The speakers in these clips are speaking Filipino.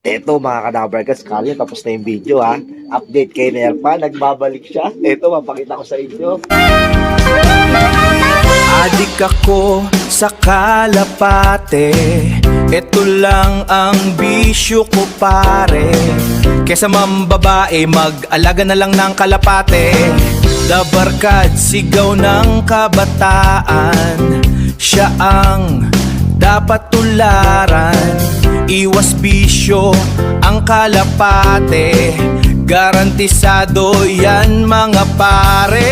Eto mga kadabarkas, kali tapos na yung video ha. Update kay Nerpa, nagbabalik siya. Eto, mapakita ko sa inyo. Adik ako sa kalapate, ito lang ang bisyo ko pare. Kesa mambabae, mag-alaga na lang ng kalapate. Dabarkad, sigaw ng kabataan, siya ang dapat tularan. Iwas bisyo ang kalapate, garantisado yan mga pare.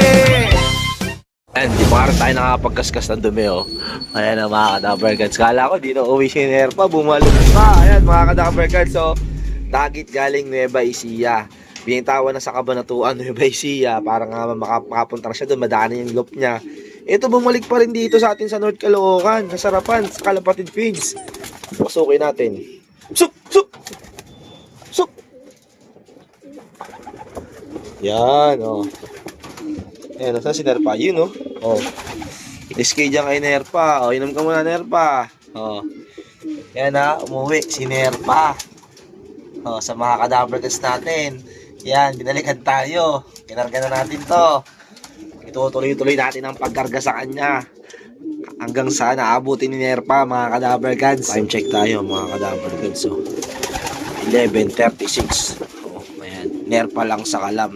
Ayan, di pa tayo nakapagkaskas ng dumi oh. Ayan na mga kadabarkans. Kala ko di na uwi si Nerpa, bumalik pa. Ayan mga kadabarkans. So, dagit galing Nueva Ecija. Binintawan na sa Kabanatuan, Nueva Ecija. Para nga makapunta na siya doon, madaanan yung loop niya. Ito, bumalik pa rin dito sa atin sa North Caloocan. Nasarapan, sa Kalapatid Feeds. Pasukin natin. Sup! Sup! Sup! Yan, oh. Ayan, nasa si Nerpa. Yun, oh. Oh. Iskay dyan kay Nerpa. Oh, inom ka muna, Nerpa. Oh. Yan na, umuwi si Nerpa. Oh, sa mga kadabarkas natin. Yan, binalikan tayo. Kinarga na natin to. Itutuloy-tuloy natin ang pagkarga sa kanya. Hanggang sana abutin ni Nerpa, mga kadabarkas. Time check tayo, mga kadabarkas. So, 11:36. Oh, ayan. Nerpa lang sa kalam.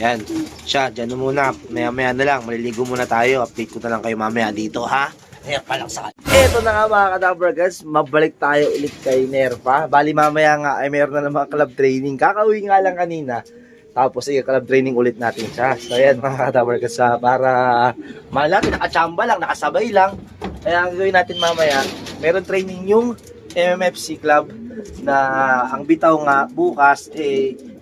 Yan. Siya, dyan muna. Maya-maya na lang. Maliligo muna tayo. Update ko na lang kayo mamaya dito, ha? Nerpa lang sa kalam. Eto na nga mga kadabarkas. Mabalik tayo ulit kay Nerpa. Bali mamaya nga ay meron na naman club training. Kakauwi nga lang kanina. Tapos club training ulit natin siya. So yan mga kadabarkas, para malaki, nakachamba lang, nakasabay lang. Kaya ang gawin natin mamaya, meron training yung MMFC Club na ang bitaw nga bukas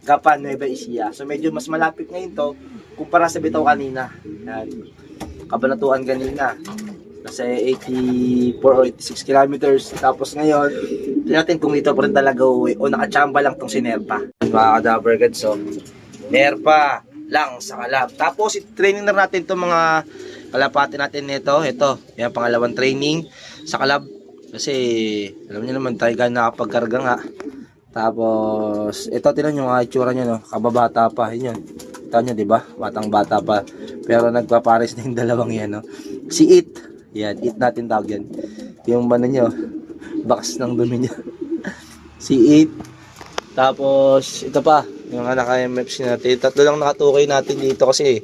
Gapan, Nueva Ecija. So medyo mas malapit ngayon to kumpara sa bitaw kanina. Yan. Kabanatuan kanina. Nasa 84 or 86 kilometers. Tapos ngayon, tignan natin kung dito pa rin talaga uwi o nakachamba lang tong si Nerpa. Mga kadabarkad, so Nerpa lang sa kalab. Tapos i-training na natin itong mga kalapati natin nito. Ito, yan pangalawang training sa kalab. Kasi alam niyo naman tayo gano'n nakapagkarga nga. Tapos ito, tinan nyo mga itsura nyo, no? Kababata pa, yun yun. Ito nyo, diba? Batang bata pa. Pero nagpapares na yung dalawang yan, no? Si It, yan, It natin tawag yan. Yung ano nyo, bakas ng dumi nyo. Si It. Tapos ito pa, yung anak MFC natin. Tatlo lang nakatukay natin dito kasi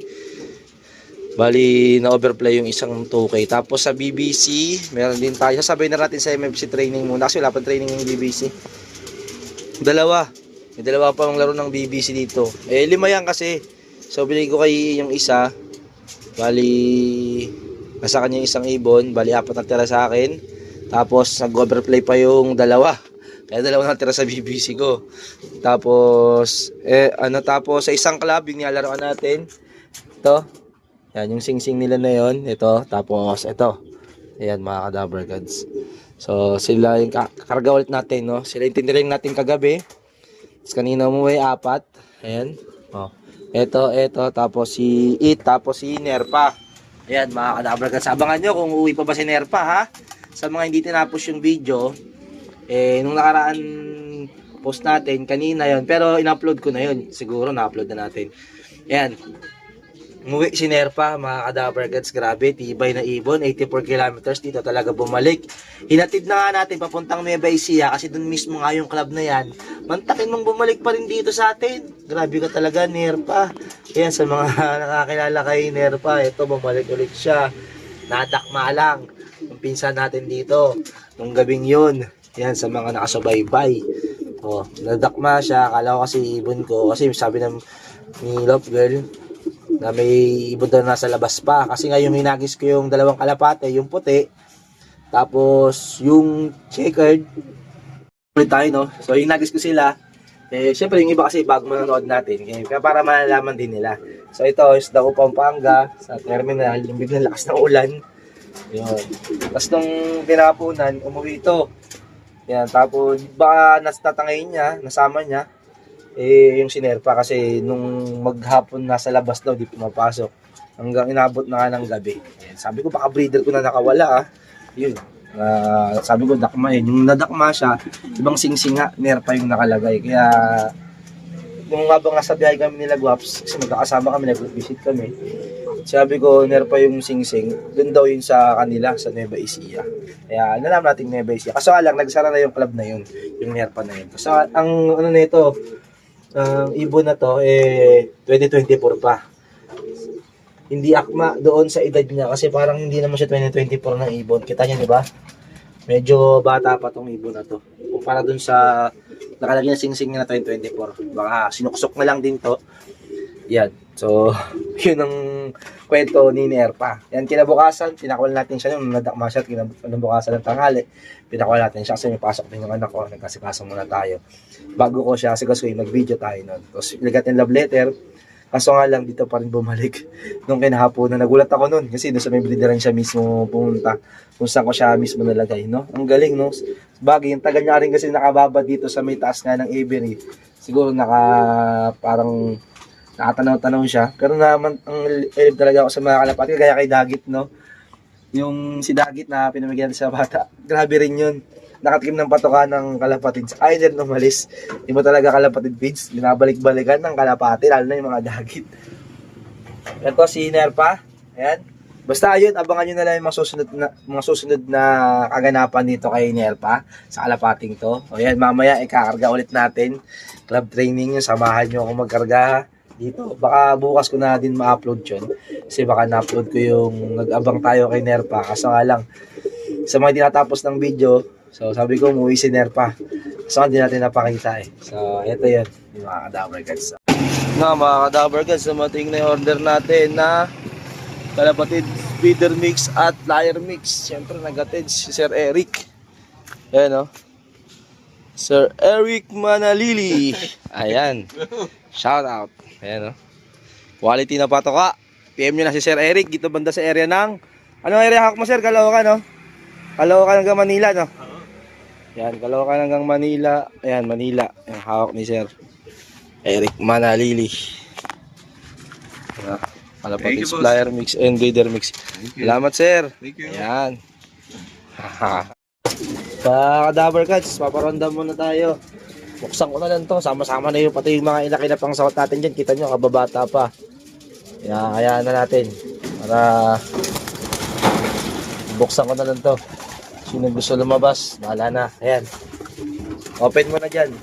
bali na overplay yung isang 2K. Tapos sa BBC, meron din tayo. Sasabay na natin sa MFC training muna kasi wala pa training yung BBC. Dalawa. May dalawa pa ang laro ng BBC dito. 5 yan kasi. So binigay ko kay yung isa. Bali nasa kanya yung isang ibon. Bali 4 natira sa akin. Tapos nag-overplay pa yung dalawa. Kaya 2 natira sa BBC ko. Tapos tapos sa isang club yung nilalaroan natin. Ito. Yan yung sing-sing nila na yon. Ito. Tapos ito. Ayan mga kadabarkads. So sila yung kakarga ulit natin, no? Sila yung tiniring natin kagabi. Tapos kanina umuwi 4. Ayan. Oh. Ito. Tapos si It. Tapos si Nerpa. Ayan mga kadabarkads. Abangan nyo kung uuwi pa ba si Nerpa, ha? Sa mga hindi tinapos yung video, nung nakaraan post natin, kanina yon. Pero in-upload ko na yon. Siguro na-upload na natin. Ayan. Umuwi si Nerpa, mga kadabarkads. Grabe, tibay na ibon. 84 kilometers dito talaga bumalik. Hinatid na nga natin papuntang Nueva Ecija kasi dun mismo nga yung club na yan. Mantakin mong bumalik pa rin dito sa atin. Grabe ka talaga, Nerpa. Ayan, sa mga nakakilala kay Nerpa, ito, bumalik ulit siya. Nadakma lang yung pinsan natin dito nung gabing yun. Ayan, sa mga nakasubaybay. Oh, nadakma siya. Akala ko kasi ibon ko. Kasi sabi ni Love Girl na may ibon daw nasa labas pa. Kasi nga yung hinagis ko yung 2 kalapate, yung puti. Tapos yung checkered. Ulit tayo, no? So hinagis ko sila. Syempre yung iba kasi bago manonood natin. Kaya para malalaman din nila. So ito is Daco, Pampanga. Sa terminal, yung biglang lakas ng ulan. Yun. Tapos nung pinapunan, umuwi ito. Yan, tapos baka natatangay niya, nasama niya. Yung si Nerpa kasi nung maghapon nasa labas daw, di pumapasok. Hanggang inabot na nga ng gabi. Yan, sabi ko baka breeder ko na nakawala, ah. Yun. Sabi ko, dakma eh. Yung nadakma siya, ibang singsing nga, nerpa yung nakalagay. Kaya, nung habang nasa biyahe kami nila Guaps, kasi magkakasama kami, nag-visit kami, sabi ko, nerpa yung singsing, dun daw yun sa kanila, sa Nueva Ecija. Kaya, nalaman natin Nueva Ecija. Kaso nga lang, nagsara na yung club na yun, yung nerpa na yun. Kaso, ang ano na ito, ang ibon na to, 2024 pa. Hindi akma doon sa edad niya kasi parang hindi naman siya 2024 ng ibon. Kita niyo, di ba? Medyo bata pa tong ibon na to. Kumpara doon sa nakalagay na singsing niya na 2024. Baka sinuksok na lang din to. Yan. So, yun ang kwento ni Nerpa. Yan, kinabukasan, pinakawal natin siya nung nadakma siya. Kinabukasan ng tanghali, pinakawal natin siya kasi may pasok din yung anak ko. Nagkasikaso muna tayo. Bago ko siya, kasi mag-video tayo nun. Tapos, ilagat yung love letter. Kaso nga lang, dito pa rin bumalik. Nung kinahapon na nagulat ako nun. Kasi doon sa may bilideran siya mismo pumunta. Kung saan ko siya mismo nalagay, no? Ang galing, no? Bagay, yung taga niya rin kasi nakababa dito sa may taas nga ng Avery. Siguro parang nakatanaw-tanaw siya. Pero naman, ang elib talaga ako sa mga kalapati. Kaya kay Dagit, no? Yung si Dagit na pinamigyan sa bata. Grabe rin yun. Nakatikim ng patoka ng kalapatid. Ay, din umalis. Hindi mo talaga kalapatid feeds. Binabalik-balikan ng kalapati, lalo na yung mga Dagit. Ito si Nerpa. Ayan. Basta ayun, abangan nyo na lang yung mga susunod na kaganapan dito kay Nerpa sa kalapating to. O yan, mamaya ikakarga ulit natin. Club training yun, samahan nyo ako magkarga dito. Baka bukas ko na din ma-upload yun. Kasi baka na-upload ko yung nag-abang tayo kay Nerpa. Kaso nga lang, sa mga dinatapos ng video, so sabi ko umuwi si Nerpa. So hindi natin napakita eh. So ito yun, yung mga Kadaver Guys. Mga Kadaver Guys, dumating na yung order natin na kalapatid feeder mix at flyer mix. Siyempre nagatid si Sir Eric. Ayan o. Sir Eric Manalili. Ayan. Shout out. Ayan o. Quality na patoka. PM nyo na si Sir Eric. Dito banda sa area ng, anong area hawak mo sir? Caloocan no? Caloocan hanggang Manila no? Yan, Caloocan hanggang Manila. Ayan, Manila. Yung hawak ni Sir Eric Manalili. Kalapatid flyer mix and breeder mix. Salamat, Sir. Thank you. Ayan. Kadaver Cats, paparonda muna tayo. Buksan ko na lang to. Sama-sama na yung pati yung mga inaki na pang sakot natin dyan. Kita nyo, kababata pa. Hayaan na natin. Para buksan ko na lang to. Sino gusto lumabas, bahala na. Ayan. Open mo na dyan.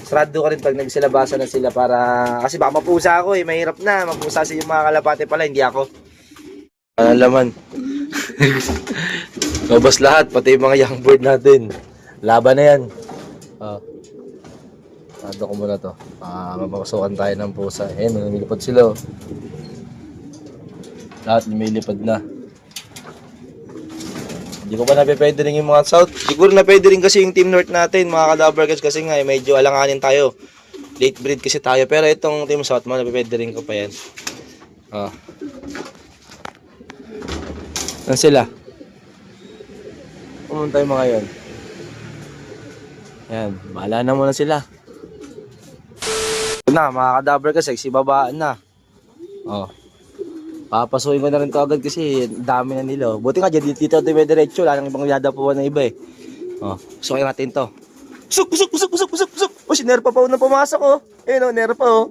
Sarado ka rin pag nagsilabasan na sila para... Kasi baka mapusa ako eh. Mahirap na. Mapusa si yung mga kalapate pala. Hindi ako. Ano laman? Labas lahat. Pati yung mga young bird natin. Laban na yan. Sarado ko muna to. Mapapasukan tayo ng pusa. Ayan, lumilipad sila. Lahat lumilipad na. Hindi ko pa napipwede rin yung mga south. Siguro napwede rin kasi yung Team North natin, mga Kadaver Guys, kasi nga medyo alanganin tayo. Late breed kasi tayo. Pero itong Team South, napipwede rin ko pa yan. Saan sila? Pumunta yung mga yun. Ayan, bahala na muna sila. Ito na, mga Kadaver Guys, sexy babaan na. Papasukin ko na rin to agad kasi dami na nila. Buti nga dyan, dito may diretso. Wala nang ibang yadapuan na iba eh. Sukin natin to. Pusok. O, si Nerpa pa na pumasok oh. Ayun o, Nerpa oh.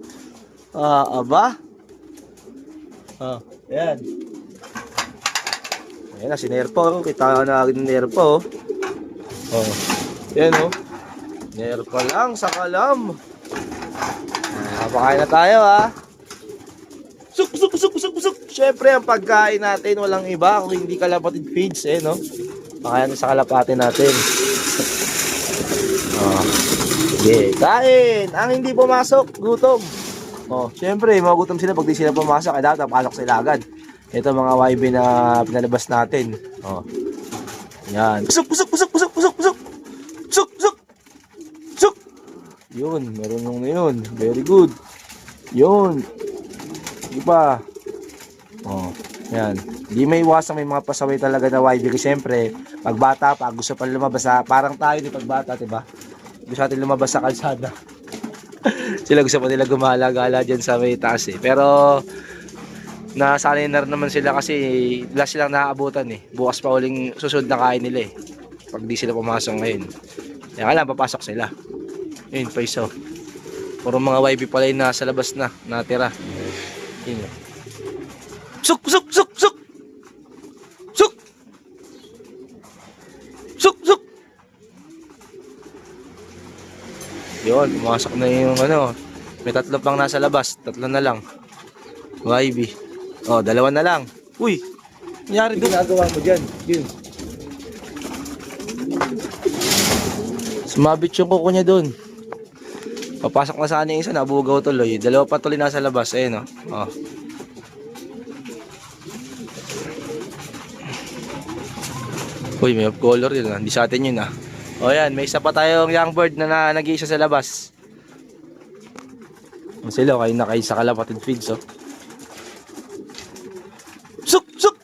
Aba. Ayan. Ayan na, si Nerpa oh. Kita na agad ni Nerpa oh. Ayan oh. Nerpa lang sa kalam. Pakain na tayo ah. Pusok. Siyempre, ang pagkain natin, walang iba kung hindi kalapatid feeds, eh, no? Pakain sa kalapati natin. Okay, kain! Ang hindi pumasok, gutom. Siyempre, magutom sila pag di sila pumasok, eh, dapat pasok sila agad. Ito mga YB na pinalabas natin. Yan. Pusok! Yun, marunong na yun. Very good. Yun. Di ba? Yan. Di may iwasan may mga pasaway talaga na YB kasi siyempre, pag bata pa, gusto pa lumabas sa, parang tayo di pag bata, diba? Gusto natin lumabas sa kalsada. Sila gusto pa nila gumala-gala dyan sa may taas eh. Pero, nasanay na rin naman sila kasi wala silang naaabutan eh. Bukas pa uling susunod na kain nila eh. Pag di sila pumasok ngayon. Kaya kailangan papasok sila. Yun, pa isa. Puro mga YB pala yung nasa labas na, natira. Yun. Suk! Suk! Suk! Suk! Suk! Suk! Suk! Yun, pumasok na yung ano. May tatlo pang nasa labas. Tatlo na lang. YB. Oh, dalawa na lang. Uy! Nangyari doon. Ginagawa mo dyan. Yun. Sumabit yung kuko niya doon. Papasok na sana yung isa, nabugaw tuloy. Dalawa pa tuloy nasa labas. Ayun, oh. Uy, may off color yun. Hindi sa atin yun, ah. O yan, may isa pa tayong young bird na nag-iisa sa labas. Sila, kayo na kayo sa kalapatid feeds, oh. Suk! Suk!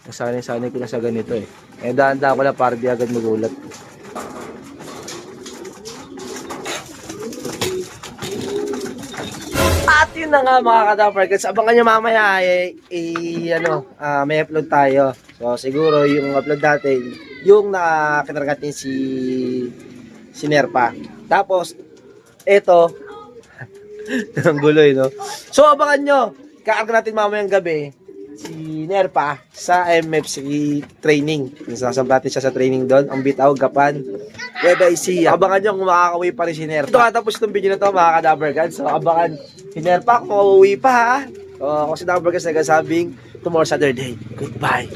Nasanay-sanay ko na sa ganito, eh. Eh, dahan-dahan ko lang para di agad magulat. At yun na nga mga ka-Dapper. Abangan nyo mamaya may upload tayo. So siguro yung upload natin, yung nakakinargat niya si Nerpa. Tapos, eto, ang guloy, no? So abangan nyo, kakarga natin mamayang gabi, si Nerpa sa MFC training. Sasabot natin siya sa training doon. Ang bitaw, Gapan, Nueva Ecija. Abangan nyo kung makakauwi pa rin si Nerpa. Ito katapos itong video na to mga ka-Dapper Gods. So abangan si Nerpa kung makauwi pa ha. So, ako si Dapper Gods nagsasabing tomorrow Saturday. Goodbye.